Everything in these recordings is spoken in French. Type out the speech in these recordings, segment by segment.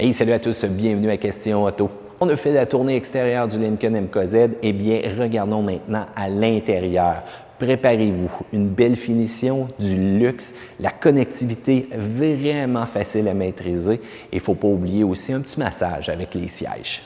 Hey, salut à tous, bienvenue à Question Auto. On a fait la tournée extérieure du Lincoln MKZ, eh bien, regardons maintenant à l'intérieur. Préparez-vous, une belle finition, du luxe, la connectivité vraiment facile à maîtriser et il ne faut pas oublier aussi un petit massage avec les sièges.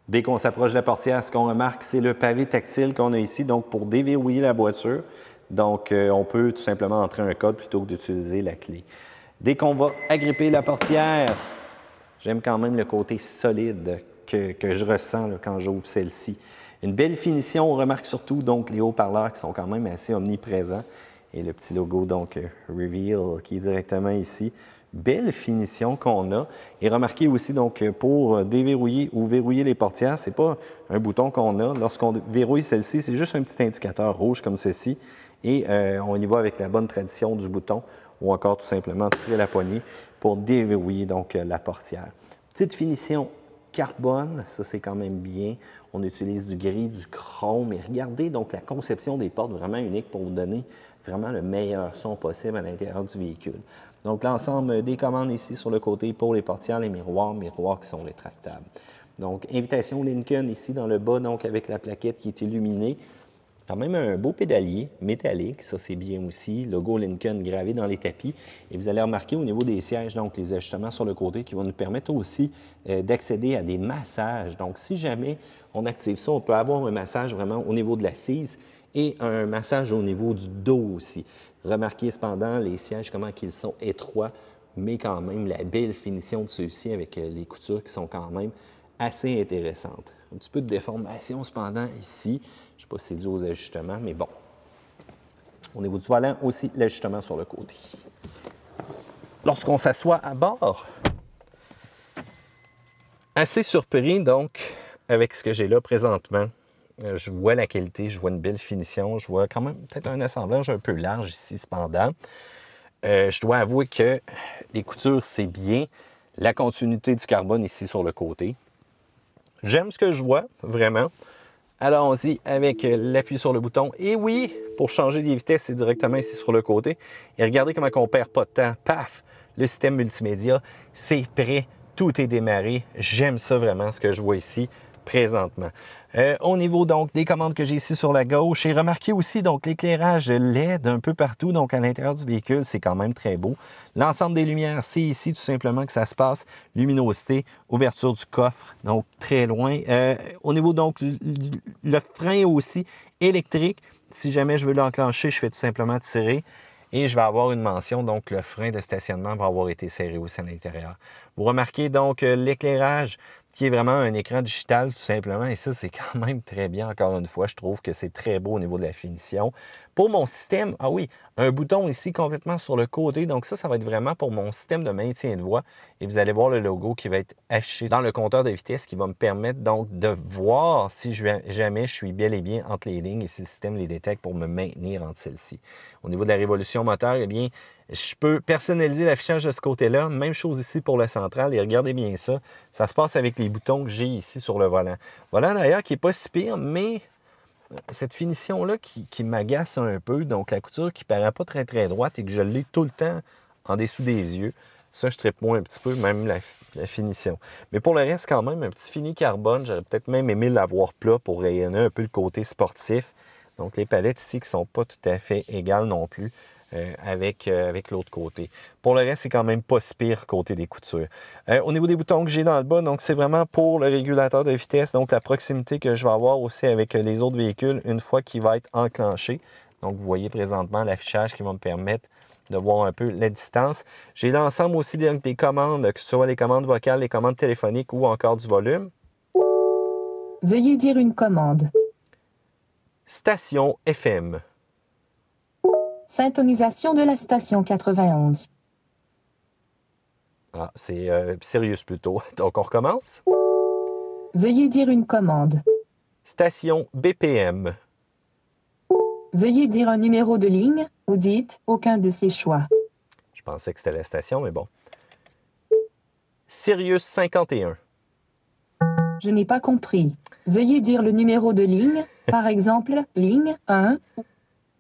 Dès qu'on s'approche de la portière, ce qu'on remarque, c'est le pavé tactile qu'on a ici, donc pour déverrouiller la voiture. Donc, on peut tout simplement entrer un code plutôt que d'utiliser la clé. Dès qu'on va agripper la portière, j'aime quand même le côté solide que je ressens là, quand j'ouvre celle-ci. Une belle finition, on remarque surtout donc les haut-parleurs qui sont quand même assez omniprésents. Et le petit logo, donc Reveal, qui est directement ici. Belle finition qu'on a. Et remarquez aussi, donc, pour déverrouiller ou verrouiller les portières, ce n'est pas un bouton qu'on a. Lorsqu'on verrouille celle-ci, c'est juste un petit indicateur rouge comme ceci. Et on y va avec la bonne tradition du bouton ou encore tout simplement tirer la poignée pour déverrouiller donc la portière. Petite finition carbone, ça c'est quand même bien. On utilise du gris, du chrome et regardez donc la conception des portes vraiment unique pour vous donner vraiment le meilleur son possible à l'intérieur du véhicule. Donc l'ensemble des commandes ici sur le côté pour les portières, les miroirs qui sont rétractables. Donc invitation Lincoln ici dans le bas donc avec la plaquette qui est illuminée. Quand même un beau pédalier métallique, ça c'est bien aussi, logo Lincoln gravé dans les tapis. Et vous allez remarquer au niveau des sièges, donc les ajustements sur le côté qui vont nous permettre aussi d'accéder à des massages. Donc si jamais on active ça, on peut avoir un massage vraiment au niveau de l'assise et un massage au niveau du dos aussi. Remarquez cependant les sièges, comment ils sont étroits, mais quand même la belle finition de ceux-ci avec les coutures qui sont quand même assez intéressantes. Un petit peu de déformation cependant ici. Je ne sais pas si c'est dû aux ajustements, mais bon. Au niveau du volant, aussi l'ajustement sur le côté. Lorsqu'on s'assoit à bord, assez surpris donc avec ce que j'ai là présentement. Je vois la qualité, je vois une belle finition, je vois quand même peut-être un assemblage un peu large ici cependant. Je dois avouer que les coutures, c'est bien. La continuité du carbone ici sur le côté. J'aime ce que je vois, vraiment. Allons-y avec l'appui sur le bouton. Et oui, pour changer les vitesses, c'est directement ici sur le côté. Et regardez comment on ne perd pas de temps. Paf! Le système multimédia, c'est prêt. Tout est démarré. J'aime ça vraiment, ce que je vois ici présentement. Au niveau donc des commandes que j'ai ici sur la gauche, et remarquez aussi donc l'éclairage LED un peu partout, donc à l'intérieur du véhicule, c'est quand même très beau. L'ensemble des lumières, c'est ici tout simplement que ça se passe. Luminosité, ouverture du coffre, donc très loin. Au niveau donc le frein aussi électrique, si jamais je veux l'enclencher, je fais tout simplement tirer. Et je vais avoir une mention, donc le frein de stationnement va avoir été serré aussi à l'intérieur. Vous remarquez donc l'éclairage qui est vraiment un écran digital tout simplement. Et ça, c'est quand même très bien, encore une fois. Je trouve que c'est très beau au niveau de la finition. Pour mon système, ah oui, un bouton ici complètement sur le côté. Donc ça va être vraiment pour mon système de maintien de voix. Et vous allez voir le logo qui va être affiché dans le compteur de vitesse qui va me permettre donc de voir si jamais je suis bel et bien entre les lignes et si le système les détecte pour me maintenir entre celles-ci. Au niveau de la révolution moteur, eh bien, je peux personnaliser l'affichage de ce côté-là. Même chose ici pour le central. Et regardez bien ça. Ça se passe avec les boutons que j'ai ici sur le volant. Volant d'ailleurs qui n'est pas si pire, mais cette finition-là qui m'agace un peu. Donc la couture qui ne paraît pas très très droite et que je l'ai tout le temps en dessous des yeux. Ça, je trippe moins un petit peu, même la finition. Mais pour le reste, quand même, un petit fini carbone. J'aurais peut-être même aimé l'avoir plat pour rayonner un peu le côté sportif. Donc les palettes ici qui ne sont pas tout à fait égales non plus. Avec l'autre côté. Pour le reste, c'est quand même pas si pire côté des coutures. Au niveau des boutons que j'ai dans le bas, donc c'est vraiment pour le régulateur de vitesse, donc la proximité que je vais avoir aussi avec les autres véhicules une fois qu'il va être enclenché. Donc vous voyez présentement l'affichage qui va me permettre de voir un peu la distance. J'ai l'ensemble aussi des commandes, que ce soit les commandes vocales, les commandes téléphoniques ou encore du volume. Veuillez dire une commande. Station FM. Syntonisation de la station 91. Ah, c'est Sirius plutôt. Donc, on recommence. Veuillez dire une commande. Station BPM. Veuillez dire un numéro de ligne ou dites aucun de ces choix. Je pensais que c'était la station, mais bon. Sirius 51. Je n'ai pas compris. Veuillez dire le numéro de ligne, par exemple, ligne 1.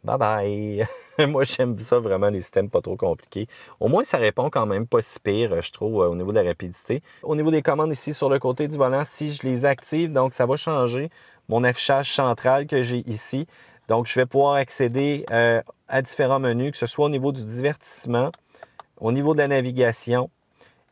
Bye bye! Moi, j'aime ça vraiment, les systèmes pas trop compliqués. Au moins, ça répond quand même pas si pire, je trouve, au niveau de la rapidité. Au niveau des commandes ici, sur le côté du volant, si je les active, donc ça va changer mon affichage central que j'ai ici. Donc, je vais pouvoir accéder à différents menus, que ce soit au niveau du divertissement, au niveau de la navigation,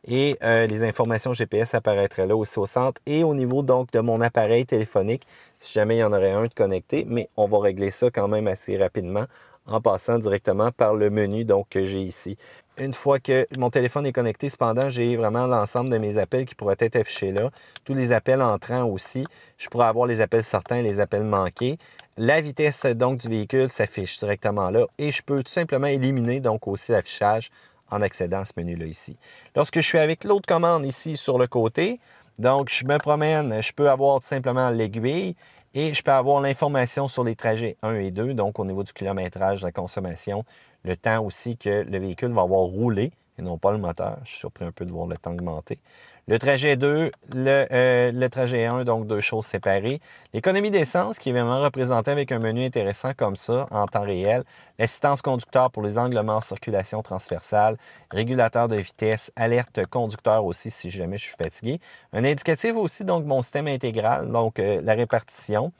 et les informations GPS apparaîtraient là aussi au centre, et au niveau donc de mon appareil téléphonique, si jamais il y en aurait un de connecté, mais on va régler ça quand même assez rapidement en passant directement par le menu donc, que j'ai ici. Une fois que mon téléphone est connecté, cependant, j'ai vraiment l'ensemble de mes appels qui pourraient être affichés là. Tous les appels entrants aussi. Je pourrais avoir les appels sortants et les appels manqués. La vitesse donc du véhicule s'affiche directement là et je peux tout simplement éliminer donc aussi l'affichage en accédant à ce menu-là ici. Lorsque je suis avec l'autre commande ici sur le côté, donc je me promène, je peux avoir tout simplement l'aiguille et je peux avoir l'information sur les trajets 1 et 2, donc au niveau du kilométrage, de la consommation, le temps aussi que le véhicule va avoir roulé et non pas le moteur. Je suis surpris un peu de voir le temps augmenter. Le trajet 2, le trajet 1, donc deux choses séparées. L'économie d'essence qui est vraiment représentée avec un menu intéressant comme ça en temps réel. L'assistance conducteur pour les angles morts, circulation transversale, régulateur de vitesse, alerte conducteur aussi si jamais je suis fatigué. Un indicatif aussi, donc mon système intégral, donc la répartition.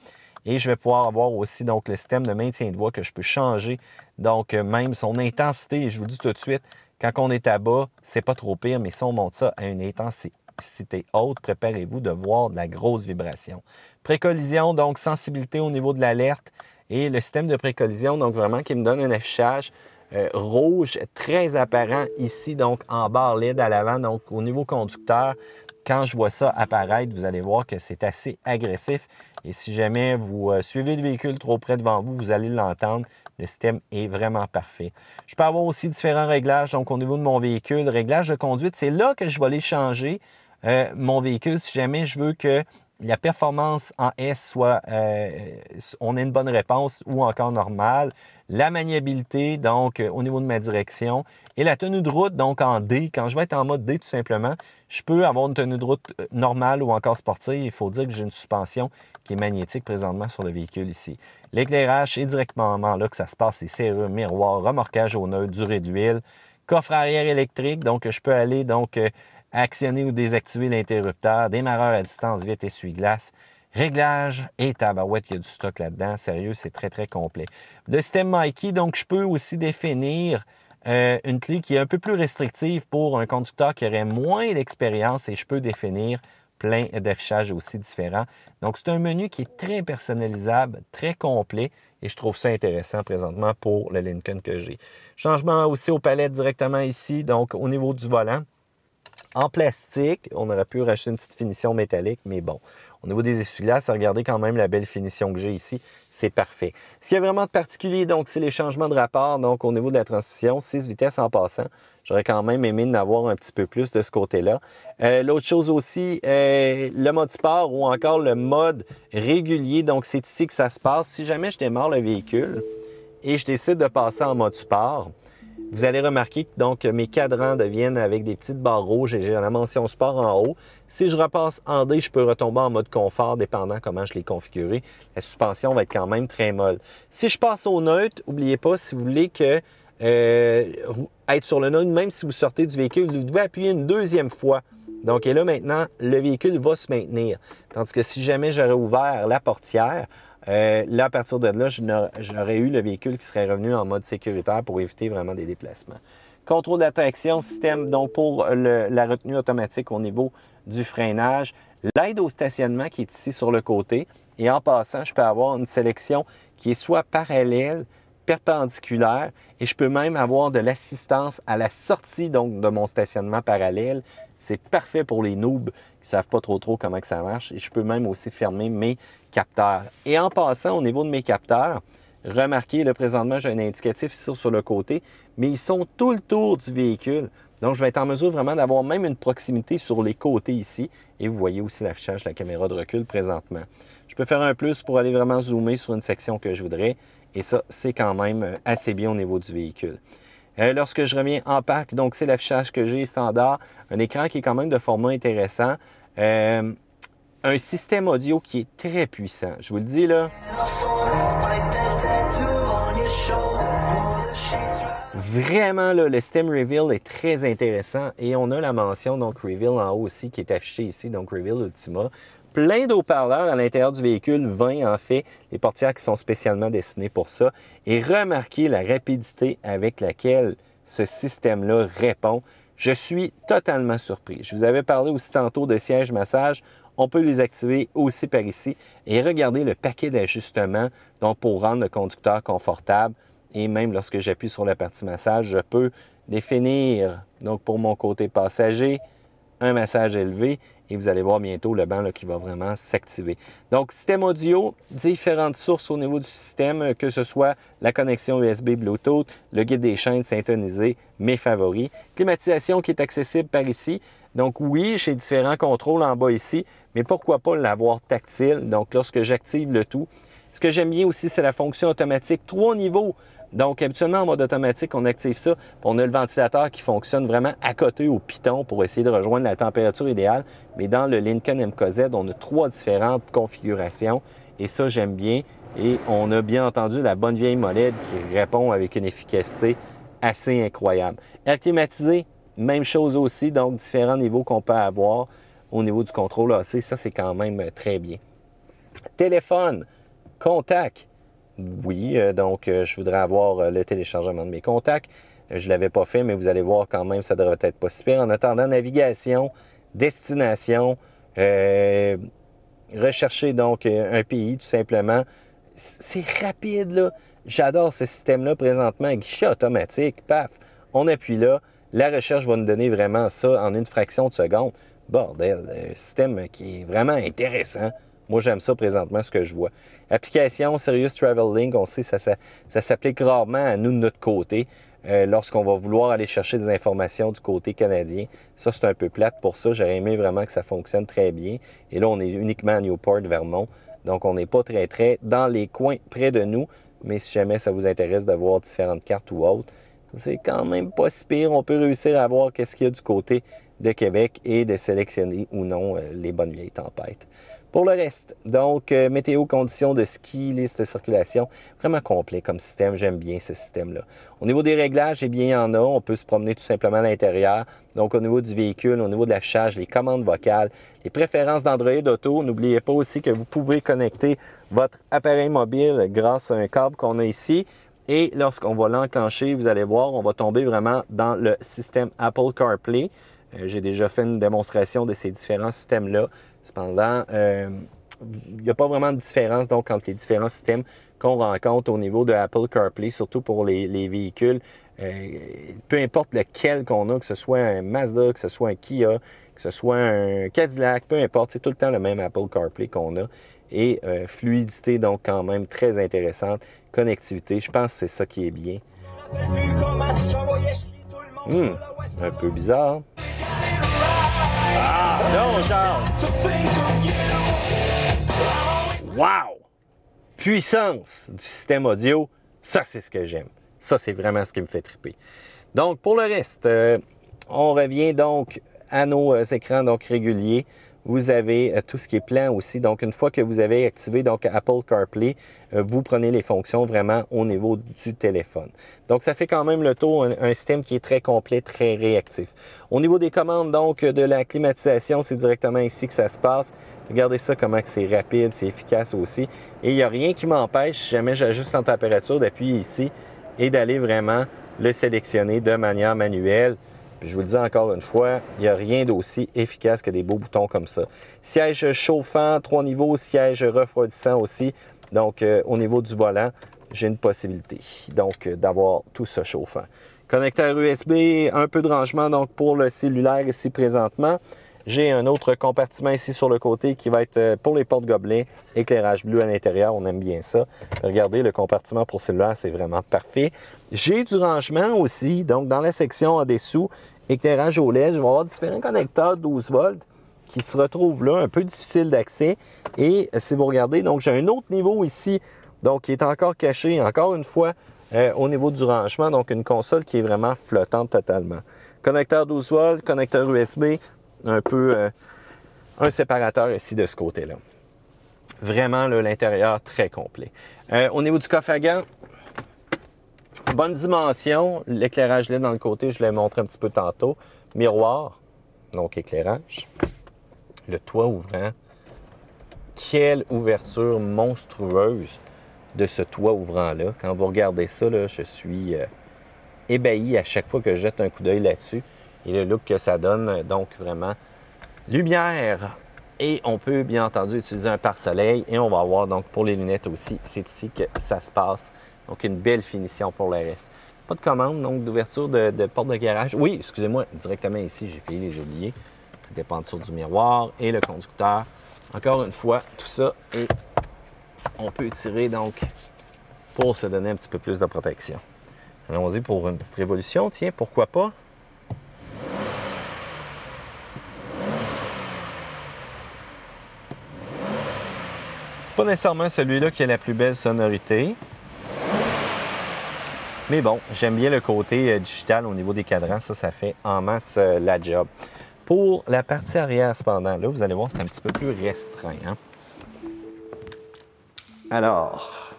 Et je vais pouvoir avoir aussi donc le système de maintien de voie que je peux changer. Donc même son intensité, je vous le dis tout de suite, quand on est à bas, c'est pas trop pire, mais si on monte ça à une intensité haute, préparez-vous de voir de la grosse vibration. Précollision, donc sensibilité au niveau de l'alerte et le système de précollision, donc vraiment qui me donne un affichage rouge très apparent ici, donc en barre LED à l'avant, donc au niveau conducteur. Quand je vois ça apparaître, vous allez voir que c'est assez agressif. Et si jamais vous suivez le véhicule trop près devant vous, vous allez l'entendre. Le système est vraiment parfait. Je peux avoir aussi différents réglages. Donc, au niveau de mon véhicule, réglage de conduite, c'est là que je vais aller changer mon véhicule si jamais je veux que la performance en S soit, on ait une bonne réponse ou encore normale. La maniabilité, donc au niveau de ma direction. Et la tenue de route, donc en D. Quand je vais être en mode D, tout simplement, je peux avoir une tenue de route normale ou encore sportive. Il faut dire que j'ai une suspension qui est magnétique présentement sur le véhicule ici. L'éclairage, c'est directement là que ça se passe. Les serrures, miroirs, remorquage au neutre, durée de l'huile. Coffre arrière électrique, donc je peux aller actionner ou désactiver l'interrupteur, démarreur à distance, vite, essuie-glace, réglage et tabarouette, il y a du stock là-dedans. Sérieux, c'est très, très complet. Le système Mikey, donc je peux aussi définir une clé qui est un peu plus restrictive pour un conducteur qui aurait moins d'expérience et je peux définir plein d'affichages aussi différents. Donc, c'est un menu qui est très personnalisable, très complet et je trouve ça intéressant présentement pour le Lincoln que j'ai. Changement aussi aux palettes directement ici, donc au niveau du volant. En plastique, on aurait pu rajouter une petite finition métallique, mais bon. Au niveau des essuie-glaces, regardez quand même la belle finition que j'ai ici. C'est parfait. Ce qui est vraiment de particulier, donc, c'est les changements de rapport. Donc, au niveau de la transmission, 6 vitesses en passant. J'aurais quand même aimé en avoir un petit peu plus de ce côté-là. L'autre chose aussi, le mode sport ou encore le mode régulier. Donc, c'est ici que ça se passe. Si jamais je démarre le véhicule et je décide de passer en mode sport, vous allez remarquer que donc, mes cadrans deviennent avec des petites barres rouges et j'ai la mention sport en haut. Si je repasse en D, je peux retomber en mode confort dépendant comment je l'ai configuré. La suspension va être quand même très molle. Si je passe au neutre, n'oubliez pas, si vous voulez que être sur le neutre, même si vous sortez du véhicule, vous devez appuyer une deuxième fois. Donc, et là maintenant, le véhicule va se maintenir. Tandis que si jamais j'aurais ouvert la portière, là, à partir de là, j'aurais eu le véhicule qui serait revenu en mode sécuritaire pour éviter vraiment des déplacements. Contrôle d'attraction, système donc pour la retenue automatique au niveau du freinage. L'aide au stationnement qui est ici sur le côté. Et en passant, je peux avoir une sélection qui est soit parallèle, perpendiculaire et je peux même avoir de l'assistance à la sortie donc de mon stationnement parallèle. C'est parfait pour les noobs qui ne savent pas trop comment que ça marche et je peux même aussi fermer mes capteurs. Et en passant au niveau de mes capteurs, remarquez, là présentement j'ai un indicatif ici sur le côté, mais ils sont tout le tour du véhicule. Donc je vais être en mesure vraiment d'avoir même une proximité sur les côtés ici et vous voyez aussi l'affichage de la caméra de recul présentement. Je peux faire un plus pour aller vraiment zoomer sur une section que je voudrais. Et ça, c'est quand même assez bien au niveau du véhicule. Lorsque je reviens en parc, donc c'est l'affichage que j'ai standard, un écran qui est quand même de format intéressant, un système audio qui est très puissant. Je vous le dis là. Vraiment, là, le système Reveal est très intéressant et on a la mention donc Reveal en haut aussi qui est affichée ici, donc Reveal Ultima. Plein d'haut-parleurs à l'intérieur du véhicule, 20 en fait, les portières qui sont spécialement destinées pour ça. Et remarquez la rapidité avec laquelle ce système-là répond. Je suis totalement surpris. Je vous avais parlé aussi tantôt de sièges massage. On peut les activer aussi par ici. Et regardez le paquet d'ajustements donc pour rendre le conducteur confortable. Et même lorsque j'appuie sur la partie massage, je peux définir, donc pour mon côté passager, un massage élevé. Et vous allez voir bientôt le banc là, qui va vraiment s'activer. Donc, système audio, différentes sources au niveau du système, que ce soit la connexion USB Bluetooth, le guide des chaînes syntonisé, mes favoris. Climatisation qui est accessible par ici. Donc oui, j'ai différents contrôles en bas ici, mais pourquoi pas l'avoir tactile. Donc, lorsque j'active le tout. Ce que j'aime bien aussi, c'est la fonction automatique. 3 niveaux. Donc, habituellement, en mode automatique, on active ça. On a le ventilateur qui fonctionne vraiment à côté au piton pour essayer de rejoindre la température idéale. Mais dans le Lincoln MKZ, on a 3 différentes configurations. Et ça, j'aime bien. Et on a bien entendu la bonne vieille molette qui répond avec une efficacité assez incroyable. Air climatisé, même chose aussi. Donc, différents niveaux qu'on peut avoir au niveau du contrôle AC. Ça, c'est quand même très bien. Téléphone, contact. Oui, donc je voudrais avoir le téléchargement de mes contacts. Je ne l'avais pas fait, mais vous allez voir quand même, ça devrait être pas si pire. En attendant, navigation, destination, rechercher donc un pays tout simplement. C'est rapide, là. J'adore ce système-là présentement, guichet automatique, paf, on appuie là. La recherche va nous donner vraiment ça en une fraction de seconde. Bordel, un système qui est vraiment intéressant. Moi, j'aime ça présentement, ce que je vois. Application Serious Travel Link, on sait ça s'applique rarement à nous de notre côté lorsqu'on va vouloir aller chercher des informations du côté canadien. Ça, c'est un peu plate pour ça. J'aurais aimé vraiment que ça fonctionne très bien. Et là, on est uniquement à Newport, Vermont. Donc, on n'est pas très dans les coins près de nous. Mais si jamais ça vous intéresse d'avoir différentes cartes ou autres, c'est quand même pas si pire. On peut réussir à voir qu'est-ce qu'il y a du côté de Québec et de sélectionner ou non les bonnes vieilles tempêtes. Pour le reste, donc météo, conditions de ski, liste de circulation, vraiment complet comme système, j'aime bien ce système-là. Au niveau des réglages, eh bien, il y en a, on peut se promener tout simplement à l'intérieur. Donc au niveau du véhicule, au niveau de l'affichage, les commandes vocales, les préférences d'Android Auto, n'oubliez pas aussi que vous pouvez connecter votre appareil mobile grâce à un câble qu'on a ici. Et lorsqu'on va l'enclencher, vous allez voir, on va tomber vraiment dans le système Apple CarPlay. J'ai déjà fait une démonstration de ces différents systèmes-là. Cependant, il n'y a pas vraiment de différence donc, entre les différents systèmes qu'on rencontre au niveau de Apple CarPlay, surtout pour les véhicules. Peu importe lequel qu'on a, que ce soit un Mazda, que ce soit un Kia, que ce soit un Cadillac, peu importe, c'est tout le temps le même Apple CarPlay qu'on a. Et fluidité, donc quand même très intéressante. Connectivité, je pense que c'est ça qui est bien. Un peu bizarre. Ah, non, Charles! Wow! Puissance du système audio, ça, c'est ce que j'aime. Ça, c'est vraiment ce qui me fait triper. Donc, pour le reste, on revient donc à nos écrans donc, réguliers. Vous avez tout ce qui est plan aussi. Donc, une fois que vous avez activé donc, Apple CarPlay, vous prenez les fonctions vraiment au niveau du téléphone. Donc, ça fait quand même le tour, un système qui est très complet, très réactif. Au niveau des commandes donc de la climatisation, c'est directement ici que ça se passe. Regardez ça, comment c'est rapide, c'est efficace aussi. Et il n'y a rien qui m'empêche, si jamais j'ajuste en température, d'appuyer ici et d'aller vraiment le sélectionner de manière manuelle. Puis je vous le dis encore une fois, il n'y a rien d'aussi efficace que des beaux boutons comme ça. Siège chauffant, 3 niveaux, siège refroidissant aussi. Donc, au niveau du volant, j'ai une possibilité donc d'avoir tout ça chauffant. Connecteur USB, un peu de rangement donc pour le cellulaire ici présentement. J'ai un autre compartiment ici sur le côté qui va être pour les portes gobelets, éclairage bleu à l'intérieur, on aime bien ça. Regardez, le compartiment pour cellulaire, c'est vraiment parfait. J'ai du rangement aussi, donc dans la section en dessous, éclairage au LED, je vais avoir différents connecteurs 12 volts qui se retrouvent là, un peu difficile d'accès. Et si vous regardez, donc j'ai un autre niveau ici Donc, il est encore caché, encore une fois, au niveau du rangement. Donc, une console qui est vraiment flottante totalement. Connecteur 12 volts, connecteur USB, un peu un séparateur ici de ce côté-là. Vraiment, l'intérieur très complet. Au niveau du coffre à gants, bonne dimension. L'éclairage LED dans le côté, je l'ai montré un petit peu tantôt. Miroir, donc éclairage. Le toit ouvrant. Quelle ouverture monstrueuse de ce toit ouvrant-là. Quand vous regardez ça, là, je suis ébahi à chaque fois que je jette un coup d'œil là-dessus. Et le look que ça donne, donc vraiment lumière. Et on peut bien entendu utiliser un pare-soleil. Et on va avoir donc pour les lunettes aussi, c'est ici que ça se passe. Donc une belle finition pour le reste. Pas de commande, donc d'ouverture de porte de garage. Oui, excusez-moi, directement ici, j'ai failli les oublier. C'était pas en dessous du miroir et le conducteur. Encore une fois, tout ça, et on peut tirer donc pour se donner un petit peu plus de protection. Allons-y pour une petite révolution. Tiens, pourquoi pas? C'est pas nécessairement celui-là qui a la plus belle sonorité. Mais bon, j'aime bien le côté digital au niveau des cadrans. Ça fait en masse la job. Pour la partie arrière, cependant, là, vous allez voir, c'est un petit peu plus restreint. Hein? Alors,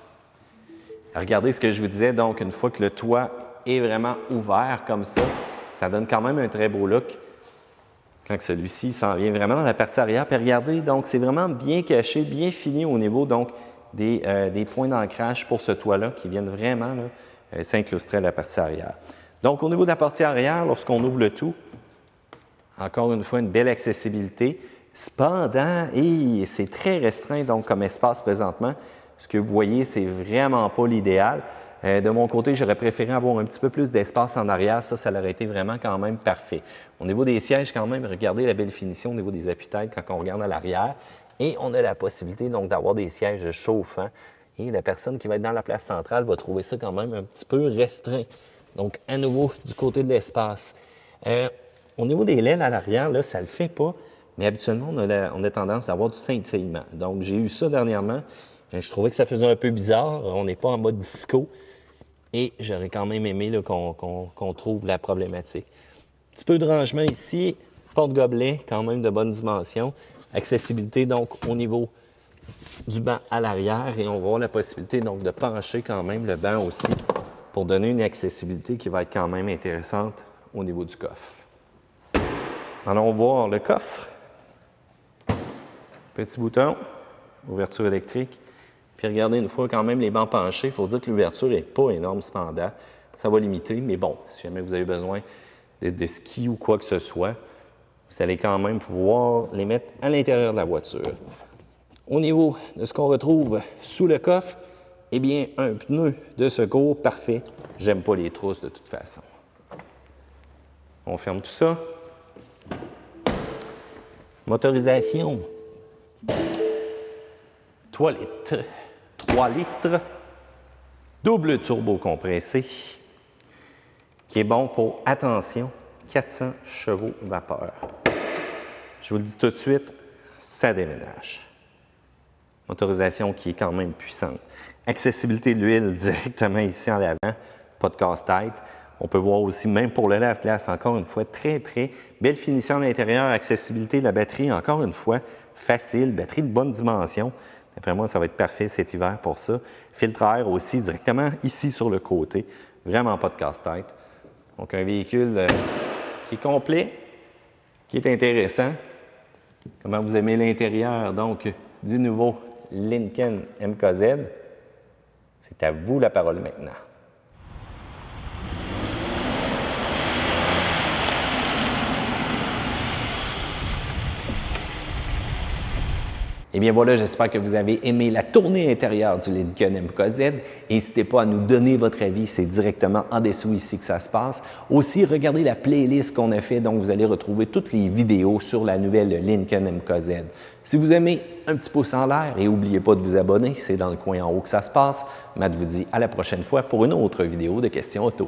regardez ce que je vous disais. Donc, une fois que le toit est vraiment ouvert comme ça donne quand même un très beau look. Quand celui-ci s'en vient vraiment dans la partie arrière. Puis regardez, donc, c'est vraiment bien caché, bien fini au niveau donc, des points d'ancrage pour ce toit-là qui viennent vraiment s'incrustrer à la partie arrière. Donc, au niveau de la partie arrière, lorsqu'on ouvre le tout, encore une fois, une belle accessibilité. Cependant, et c'est très restreint donc comme espace présentement. Ce que vous voyez, c'est vraiment pas l'idéal. De mon côté, j'aurais préféré avoir un petit peu plus d'espace en arrière. Ça aurait été vraiment quand même parfait. Au niveau des sièges, quand même, regardez la belle finition au niveau des appuis-têtes quand on regarde à l'arrière. Et on a la possibilité donc d'avoir des sièges chauffants. Et la personne qui va être dans la place centrale va trouver ça quand même un petit peu restreint. Donc, à nouveau, du côté de l'espace. Au niveau des laines à l'arrière, là, ça ne le fait pas, mais habituellement, on a tendance à avoir du scintillement. Donc, j'ai eu ça dernièrement. Je trouvais que ça faisait un peu bizarre. On n'est pas en mode disco. Et j'aurais quand même aimé qu'on trouve la problématique. Un petit peu de rangement ici. Porte-gobelet, quand même de bonne dimension. Accessibilité, donc, au niveau du banc à l'arrière. Et on va avoir la possibilité, donc, de pencher quand même le banc aussi pour donner une accessibilité qui va être quand même intéressante au niveau du coffre. Allons voir le coffre. Petit bouton, ouverture électrique. Puis regardez, une fois quand même les bancs penchés, il faut dire que l'ouverture n'est pas énorme cependant. Ça va limiter, mais bon, si jamais vous avez besoin de ski ou quoi que ce soit, vous allez quand même pouvoir les mettre à l'intérieur de la voiture. Au niveau de ce qu'on retrouve sous le coffre, eh bien, un pneu de secours parfait. J'aime pas les trousses de toute façon. On ferme tout ça. Motorisation. Toilette. 3 litres. Double turbo compressé. Qui est bon pour, attention, 400 chevaux vapeur. Je vous le dis tout de suite, ça déménage. Motorisation qui est quand même puissante. Accessibilité de l'huile directement ici en avant. Pas de casse-tête. On peut voir aussi, même pour le lave-glace, encore une fois, très près. Belle finition à l'intérieur, accessibilité de la batterie, encore une fois, facile. Batterie de bonne dimension. D'après moi, ça va être parfait cet hiver pour ça. Filtre à air aussi, directement ici sur le côté. Vraiment pas de casse-tête. Donc, un véhicule qui est complet, qui est intéressant. Comment vous aimez l'intérieur, donc, du nouveau Lincoln MKZ? C'est à vous la parole maintenant. Et bien voilà, j'espère que vous avez aimé la tournée intérieure du Lincoln MKZ. N'hésitez pas à nous donner votre avis, c'est directement en dessous ici que ça se passe. Aussi, regardez la playlist qu'on a fait, donc vous allez retrouver toutes les vidéos sur la nouvelle Lincoln MKZ. Si vous aimez, un petit pouce en l'air et n'oubliez pas de vous abonner, c'est dans le coin en haut que ça se passe. Matt vous dit à la prochaine fois pour une autre vidéo de questions auto.